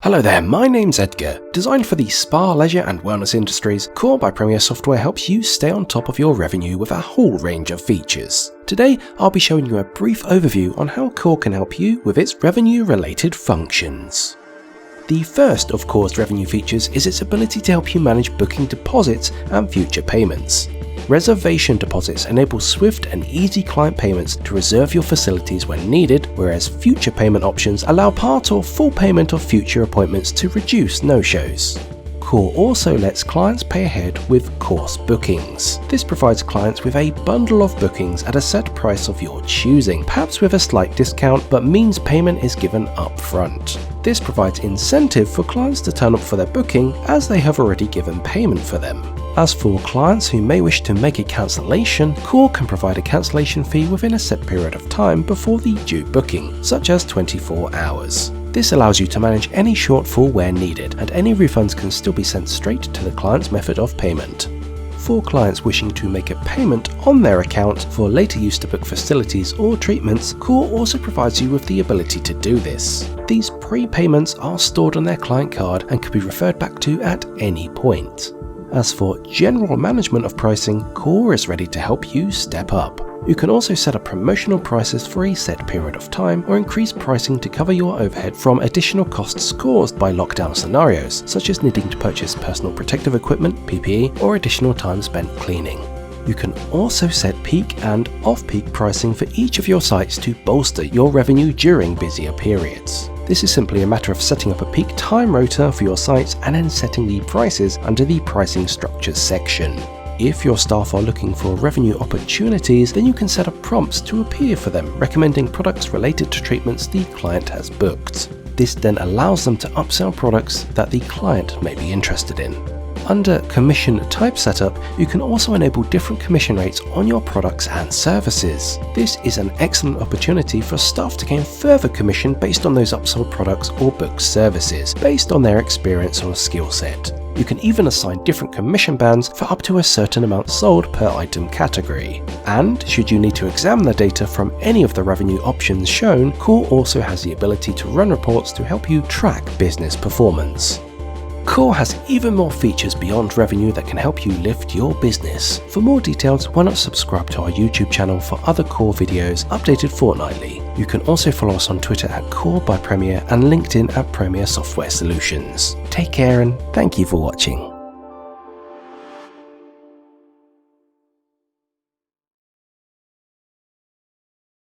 Hello there, my name's Edgar. Designed for the spa, leisure and wellness industries, Core by Premier software helps you stay on top of your revenue with a whole range of features. Today, I'll be showing you a brief overview on how Core can help you with its revenue-related functions. The first of Core's revenue features is its ability to help you manage booking deposits and future payments. Reservation deposits enable swift and easy client payments to reserve your facilities when needed, whereas future payment options allow part or full payment of future appointments to reduce no-shows. Core also lets clients pay ahead with course bookings. This provides clients with a bundle of bookings at a set price of your choosing, perhaps with a slight discount, but means payment is given up front. This provides incentive for clients to turn up for their booking as they have already given payment for them. As for clients who may wish to make a cancellation, Core can provide a cancellation fee within a set period of time before the due booking, such as 24 hours. This allows you to manage any shortfall where needed, and any refunds can still be sent straight to the client's method of payment. For clients wishing to make a payment on their account for later use to book facilities or treatments, Core also provides you with the ability to do this. These pre-payments are stored on their client card and can be referred back to at any point. As for general management of pricing, Core is ready to help you step up. You can also set up promotional prices for a set period of time or increase pricing to cover your overhead from additional costs caused by lockdown scenarios, such as needing to purchase personal protective equipment, PPE, or additional time spent cleaning. You can also set peak and off-peak pricing for each of your sites to bolster your revenue during busier periods. This is simply a matter of setting up a peak time rota for your sites and then setting the prices under the pricing structures section. If your staff are looking for revenue opportunities, then you can set up prompts to appear for them, recommending products related to treatments the client has booked. This then allows them to upsell products that the client may be interested in. Under Commission Type Setup, you can also enable different commission rates on your products and services. This is an excellent opportunity for staff to gain further commission based on those upsold products or booked services, based on their experience or skill set. You can even assign different commission bands for up to a certain amount sold per item category. And should you need to examine the data from any of the revenue options shown, Core also has the ability to run reports to help you track business performance. Core has even more features beyond revenue that can help you lift your business. For more details, why not subscribe to our YouTube channel for other Core videos updated fortnightly. You can also follow us on Twitter at Core by Premier and LinkedIn at Premier Software Solutions. Take care and thank you for watching.